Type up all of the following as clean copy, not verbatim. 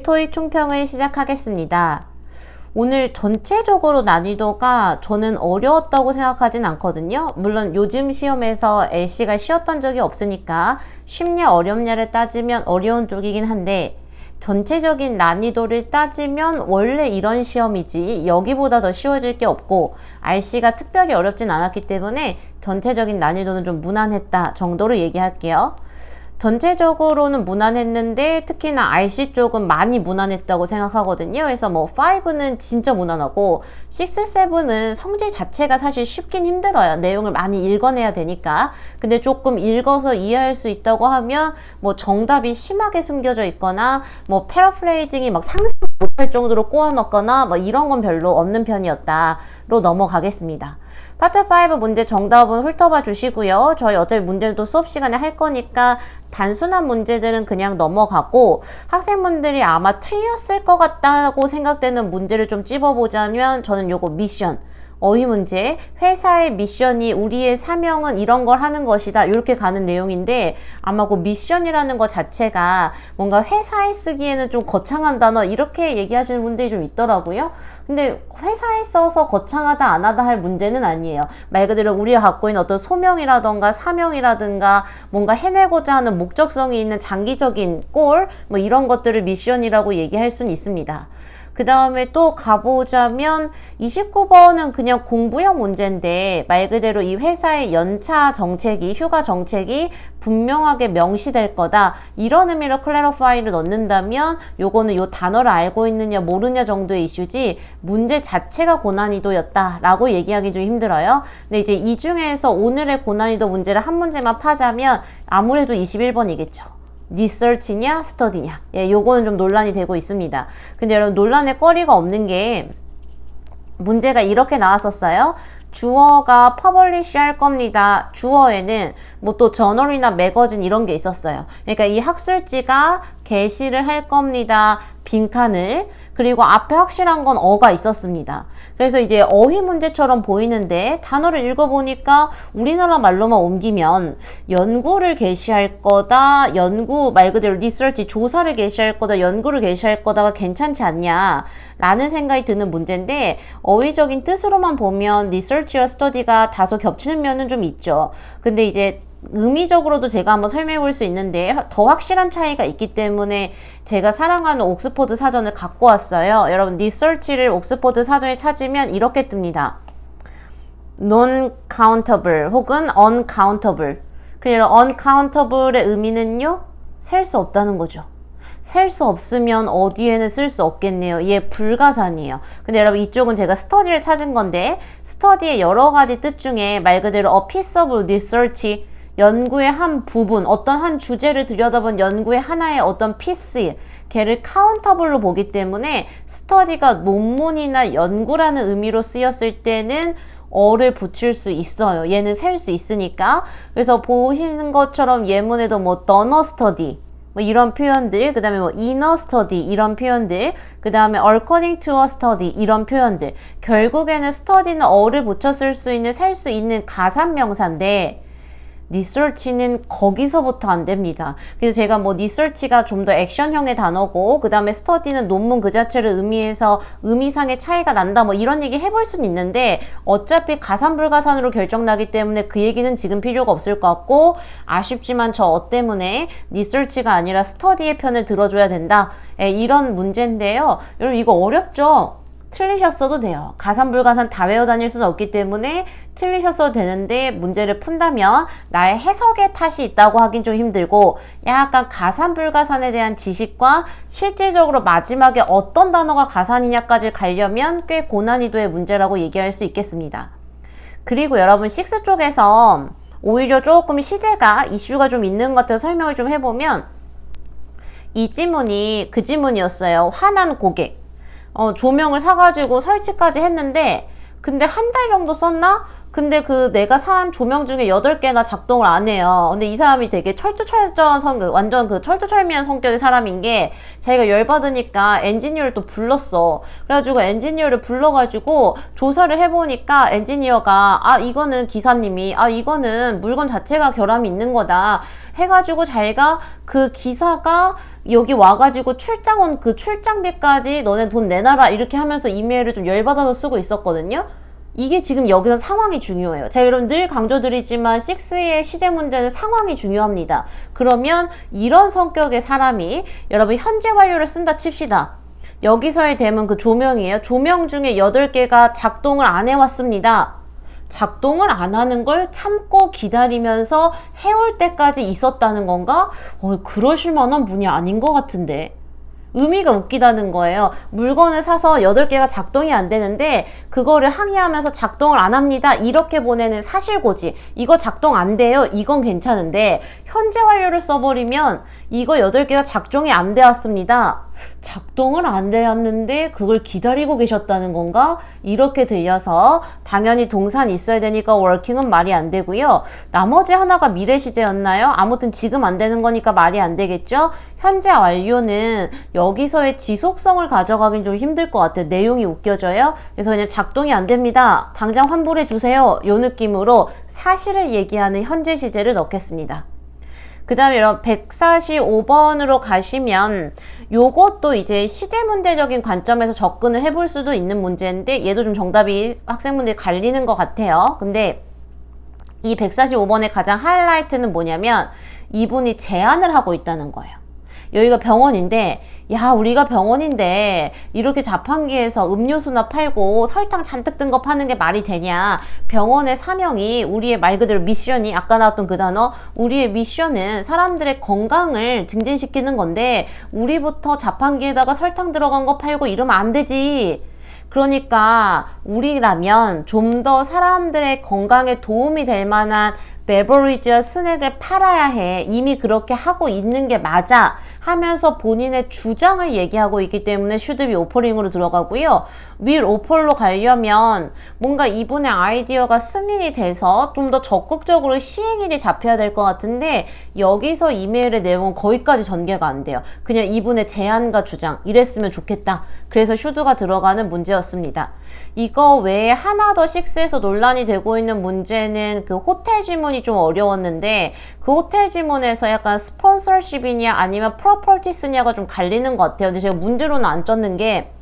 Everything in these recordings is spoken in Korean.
토익 총평을 시작하겠습니다. 오늘 전체적으로 난이도가 저는 어려웠다고 생각하진 않거든요. 물론 요즘 시험에서 LC가 쉬웠던 적이 없으니까 쉽냐 어렵냐를 따지면 어려운 쪽이긴 한데, 전체적인 난이도를 따지면 원래 이런 시험이지 여기보다 더 쉬워질 게 없고 RC가 특별히 어렵진 않았기 때문에 전체적인 난이도는 좀 무난했다 정도로 얘기할게요. 전체적으로는 무난했는데 특히나 RC 쪽은 많이 무난했다고 생각하거든요. 그래서 뭐 5는 진짜 무난하고 6, 7은 성질 자체가 사실 쉽긴 힘들어요. 내용을 많이 읽어내야 되니까. 근데 조금 읽어서 이해할 수 있다고 하면 뭐 정답이 심하게 숨겨져 있거나 뭐 패러프레이징이 막 상상 못할 정도로 꼬아 넣거나 뭐 이런 건 별로 없는 편이었다로 넘어가겠습니다. 파트 5 문제 정답은 훑어봐 주시고요. 저희 어차피 문제도 수업 시간에 할 거니까 단순한 문제들은 그냥 넘어가고, 학생분들이 아마 틀렸을 것 같다고 생각되는 문제를 좀 찝어보자면 저는 요거 미션, 어휘 문제, 회사의 미션이 우리의 사명은 이런 걸 하는 것이다 이렇게 가는 내용인데, 아마 그 미션이라는 것 자체가 뭔가 회사에 쓰기에는 좀 거창한 단어 이렇게 얘기하시는 분들이 좀 있더라고요. 근데 회사에 써서 거창하다 안 하다 할 문제는 아니에요. 말 그대로 우리가 갖고 있는 어떤 소명이라던가 사명이라든가 뭔가 해내고자 하는 목적성이 있는 장기적인 골, 뭐 이런 것들을 미션이라고 얘기할 수는 있습니다. 그 다음에 또 가보자면 29번은 그냥 공부형 문제인데, 말 그대로 이 회사의 연차 정책이, 휴가 정책이 분명하게 명시될 거다 이런 의미로 clarifi를 넣는다면 요거는 요 단어를 알고 있느냐 모르냐 정도의 이슈지 문제 자체가 고난이도였다 라고 얘기하기 좀 힘들어요. 근데 이제 이 중에서 오늘의 고난이도 문제를 한 문제만 파자면 아무래도 21번이겠죠. 리서치냐 스터디냐, 요거는 좀 논란이 되고 있습니다. 근데 여러분, 논란의 거리가 없는 게 문제가 이렇게 나왔었어요. 주어가 퍼블리시 할 겁니다. 주어에는 뭐 또 저널이나 매거진 이런 게 있었어요. 그러니까 이 학술지가 게시를 할 겁니다. 빈칸을, 그리고 앞에 확실한 건 어가 있었습니다. 그래서 이제 어휘 문제처럼 보이는데 단어를 읽어보니까 우리나라 말로만 옮기면 연구를 게시할 거다, 연구 말 그대로 리서치 조사를 게시할 거다, 연구를 게시할 거다가 괜찮지 않냐 라는 생각이 드는 문제인데, 어휘적인 뜻으로만 보면 리서치와 스터디가 다소 겹치는 면은 좀 있죠. 근데 이제 의미적으로도 제가 한번 설명해 볼 수 있는데 더 확실한 차이가 있기 때문에 제가 사랑하는 옥스퍼드 사전을 갖고 왔어요. 여러분, 리서치를 옥스퍼드 사전에 찾으면 이렇게 뜹니다. non-countable 혹은 uncountable. 그래서 uncountable의 의미는요, 셀 수 없다는 거죠. 셀 수 없으면 어디에는 쓸 수 없겠네요. 얘 불가산이에요. 근데 여러분, 이쪽은 제가 스터디를 찾은 건데, 스터디의 여러 가지 뜻 중에 말 그대로 a piece of research, 연구의 한 부분, 어떤 한 주제를 들여다본 연구의 하나의 어떤 피스, 걔를 카운터블로 보기 때문에 스터디가 논문이나 연구라는 의미로 쓰였을 때는 어를 붙일 수 있어요. 얘는 셀 수 있으니까. 그래서 보시는 것처럼 예문에도 뭐 done a study, 뭐 이런 표현들, 그 다음에 뭐 in a study 이런 표현들, 그 다음에 according to a study 이런 표현들, 결국에는 study는 어를 붙여 쓸 수 있는, 셀 수 있는 가산명사인데 리서치는 거기서부터 안 됩니다. 그래서 제가 뭐 리서치가 좀 더 액션형의 단어고, 그 다음에 스터디는 논문 그 자체를 의미해서 의미상의 차이가 난다 뭐 이런 얘기 해볼 수는 있는데, 어차피 가산불가산으로 결정나기 때문에 그 얘기는 지금 필요가 없을 것 같고, 아쉽지만 저 때문에 리서치가 아니라 스터디의 편을 들어줘야 된다, 이런 문제인데요. 여러분, 이거 어렵죠? 틀리셨어도 돼요. 가산불가산 다 외워 다닐 수는 없기 때문에 틀리셨어도 되는데, 문제를 푼다면 나의 해석의 탓이 있다고 하긴 좀 힘들고, 약간 가산불가산에 대한 지식과 실질적으로 마지막에 어떤 단어가 가산이냐까지 가려면 꽤 고난이도의 문제라고 얘기할 수 있겠습니다. 그리고 여러분, 6 쪽에서 오히려 조금 시제가 이슈가 좀 있는 것 같아서 설명을 좀 해보면, 이 지문이 그 지문이었어요. 화난 고객. 조명을 사가지고 설치까지 했는데, 근데 한 달 정도 썼나? 근데 그 내가 산 조명 중에 8개나 작동을 안 해요. 근데 이 사람이 되게 철두철저한 완전 그 철두철미한 성격의 사람인 게, 자기가 열받으니까 엔지니어를 또 불렀어. 그래가지고 엔지니어를 불러가지고 조사를 해보니까 엔지니어가, 이거는 기사님이, 이거는 물건 자체가 결함이 있는 거다 해가지고 자기가 그 기사가 여기 와가지고 출장 온 그 출장비까지 너네 돈 내놔라 이렇게 하면서 이메일을 좀 열받아서 쓰고 있었거든요. 이게 지금 여기서 상황이 중요해요. 제가 여러분 늘 강조드리지만 6의 시제 문제는 상황이 중요합니다. 그러면 이런 성격의 사람이 여러분 현재 완료를 쓴다 칩시다. 여기서의 댐은 그 조명이에요. 조명 중에 8개가 작동을 안 해왔습니다. 작동을 안 하는 걸 참고 기다리면서 해올 때까지 있었다는 건가? 그러실 만한 분이 아닌 것 같은데. 의미가 웃기다는 거예요. 물건을 사서 8개가 작동이 안 되는데 그거를 항의하면서 작동을 안 합니다. 이렇게 보내는 사실고지. 이거 작동 안 돼요. 이건 괜찮은데 현재 완료를 써버리면 이거 8개가 작동이 안 되었습니다. 작동을 안 되었는데 그걸 기다리고 계셨다는 건가? 이렇게 들려서 당연히 동사는 있어야 되니까 working은 말이 안 되고요. 나머지 하나가 미래 시제였나요? 아무튼 지금 안 되는 거니까 말이 안 되겠죠? 현재 완료는 여기서의 지속성을 가져가긴 좀 힘들 것 같아요. 내용이 웃겨져요. 그래서 그냥 작동이 안 됩니다. 당장 환불해 주세요. 요 느낌으로 사실을 얘기하는 현재 시제를 넣겠습니다. 그 다음에 여러분 145번으로 가시면 요것도 이제 시제 문제적인 관점에서 접근을 해볼 수도 있는 문제인데 얘도 좀 정답이 학생분들이 갈리는 것 같아요. 근데 이 145번의 가장 하이라이트는 뭐냐면 이분이 제안을 하고 있다는 거예요. 여기가 병원인데 야 우리가 병원인데 이렇게 자판기에서 음료수나 팔고 설탕 잔뜩 든 거 파는 게 말이 되냐. 병원의 사명이 우리의 말 그대로 미션이 아까 나왔던 그 단어 우리의 미션은 사람들의 건강을 증진시키는 건데 우리부터 자판기에다가 설탕 들어간 거 팔고 이러면 안 되지. 그러니까 우리라면 좀 더 사람들의 건강에 도움이 될 만한 베버리지와 스낵을 팔아야 해. 이미 그렇게 하고 있는 게 맞아. 하면서 본인의 주장을 얘기하고 있기 때문에 should be offering으로 들어가고요. will offer로 가려면 뭔가 이분의 아이디어가 승인이 돼서 좀 더 적극적으로 시행일이 잡혀야 될 것 같은데 여기서 이메일의 내용은 거기까지 전개가 안 돼요. 그냥 이분의 제안과 주장 이랬으면 좋겠다. 그래서 should가 들어가는 문제였습니다. 이거 외에 하나 더 6에서 논란이 되고 있는 문제는 그 호텔 지문이 좀 어려웠는데 그 호텔 지문에서 약간 스폰서십이냐 아니면 프로퍼티스냐가 좀 갈리는 것 같아요. 근데 제가 문제로는 안 쪘는 게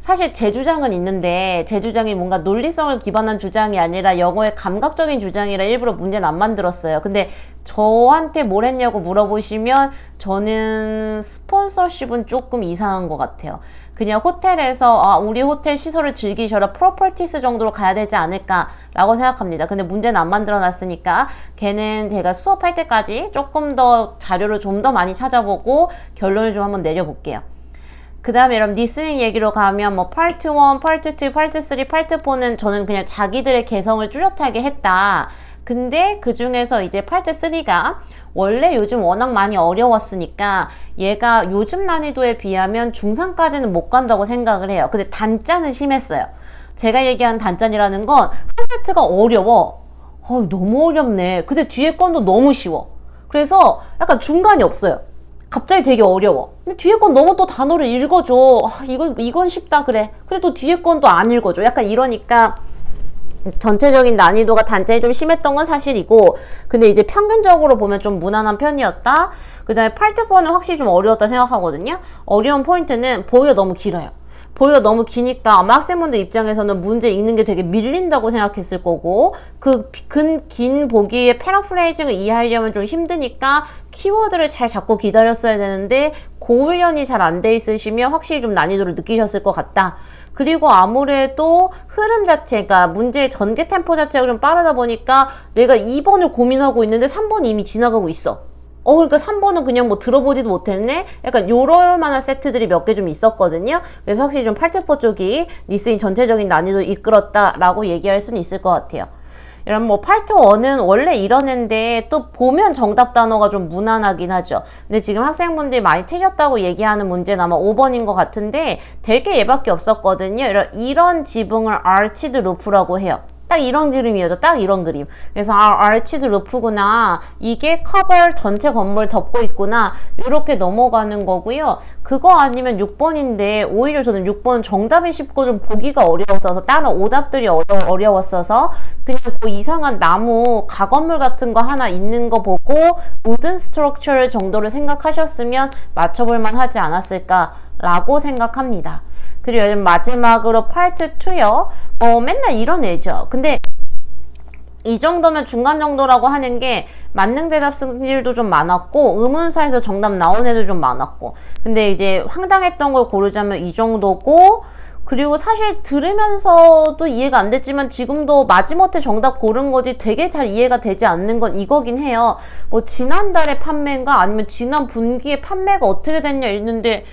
사실 제 주장은 있는데 제 주장이 뭔가 논리성을 기반한 주장이 아니라 영어의 감각적인 주장이라 일부러 문제는 안 만들었어요. 근데 저한테 뭘 했냐고 물어보시면 저는 스폰서십은 조금 이상한 것 같아요. 그냥 호텔에서 우리 호텔 시설을 즐기셔라 프로퍼티스 정도로 가야 되지 않을까 라고 생각합니다. 근데 문제는 안 만들어 놨으니까 걔는 제가 수업할 때까지 조금 더 자료를 좀 더 많이 찾아보고 결론을 좀 한번 내려볼게요. 그 다음에 여러분 리스닝 얘기로 가면 뭐 파트 1, 파트 2, 파트 3, 파트 4는 저는 그냥 자기들의 개성을 뚜렷하게 했다. 근데 그 중에서 이제 파트 3가 원래 요즘 워낙 많이 어려웠으니까 얘가 요즘 난이도에 비하면 중상까지는 못 간다고 생각을 해요. 근데 단짜는 심했어요. 제가 얘기하는 단짠이라는 건 한 세트가 어려워. 너무 어렵네. 근데 뒤에 건도 너무 쉬워. 그래서 약간 중간이 없어요. 갑자기 되게 어려워. 근데 뒤에 건 너무 또 단어를 읽어줘. 이건 쉽다 그래. 근데 또 뒤에 건 또 안 읽어줘. 약간 이러니까 전체적인 난이도가 단점이 좀 심했던 건 사실이고 근데 이제 평균적으로 보면 좀 무난한 편이었다. 그 다음에 파트 4는 확실히 좀 어려웠다 생각하거든요. 어려운 포인트는 보기가 너무 길어요. 보기가 너무 기니까 아마 학생분들 입장에서는 문제 읽는 게 되게 밀린다고 생각했을 거고 그 긴 보기의 패러프레이징을 이해하려면 좀 힘드니까 키워드를 잘 잡고 기다렸어야 되는데 고훈련이 잘 안 돼 있으시면 확실히 좀 난이도를 느끼셨을 것 같다. 그리고 아무래도 흐름 자체가 문제의 전개 템포 자체가 좀 빠르다 보니까 내가 2번을 고민하고 있는데 3번이 이미 지나가고 있어. 그러니까 3번은 그냥 뭐 들어보지도 못했네? 약간 요럴 만한 세트들이 몇 개 좀 있었거든요. 그래서 확실히 좀 팔트포 쪽이 리스닝 전체적인 난이도를 이끌었다라고 얘기할 수는 있을 것 같아요. 여러분 뭐 파트 1은 원래 이런 애인데 또 보면 정답 단어가 좀 무난하긴 하죠. 근데 지금 학생분들이 많이 틀렸다고 얘기하는 문제는 아마 5번인 것 같은데 될 게 얘밖에 없었거든요. 이런 지붕을 arched roof라고 해요. 딱 이런 그림이었죠. 딱 이런 그림. 그래서 아치드 루프구나. 이게 커버 전체 건물 덮고 있구나. 이렇게 넘어가는 거고요. 그거 아니면 6번인데 오히려 저는 6번 정답이 쉽고 좀 보기가 어려웠어서 다른 오답들이 어려웠어서 그냥 그 이상한 나무 가건물 같은 거 하나 있는 거 보고 우든 스트럭처 정도를 생각하셨으면 맞춰볼만 하지 않았을까라고 생각합니다. 그리고 마지막으로 파트 2요. 맨날 이런 애죠. 근데 이 정도면 중간 정도라고 하는 게 만능 대답 승질도 좀 많았고 의문사에서 정답 나온 애도 좀 많았고 근데 이제 황당했던 걸 고르자면 이 정도고 그리고 사실 들으면서도 이해가 안 됐지만 지금도 마지못해 정답 고른 거지 되게 잘 이해가 되지 않는 건 이거긴 해요. 뭐 지난달에 판매인가 아니면 지난 분기에 판매가 어떻게 됐냐 이랬는데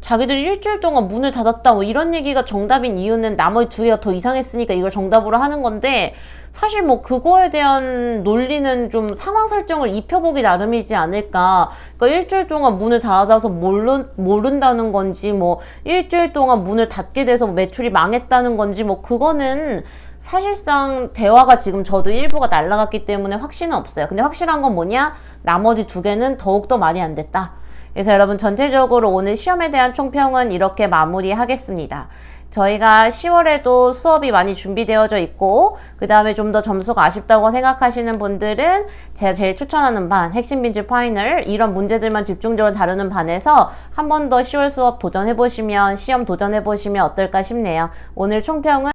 자기들이 일주일 동안 문을 닫았다 뭐 이런 얘기가 정답인 이유는 나머지 두 개가 더 이상했으니까 이걸 정답으로 하는 건데 사실 뭐 그거에 대한 논리는 좀 상황 설정을 입혀보기 나름이지 않을까. 그러니까 일주일 동안 문을 닫아서 모른다는 건지 뭐 일주일 동안 문을 닫게 돼서 매출이 망했다는 건지 뭐 그거는 사실상 대화가 지금 저도 일부가 날라갔기 때문에 확신은 없어요. 근데 확실한 건 뭐냐? 나머지 두 개는 더욱더 말이 안 됐다. 그래서 여러분 전체적으로 오늘 시험에 대한 총평은 이렇게 마무리하겠습니다. 저희가 10월에도 수업이 많이 준비되어져 있고 그 다음에 좀 더 점수가 아쉽다고 생각하시는 분들은 제가 제일 추천하는 반 핵심 빈줄 파이널 이런 문제들만 집중적으로 다루는 반에서 한 번 더 10월 수업 도전해보시면 시험 도전해보시면 어떨까 싶네요. 오늘 총평은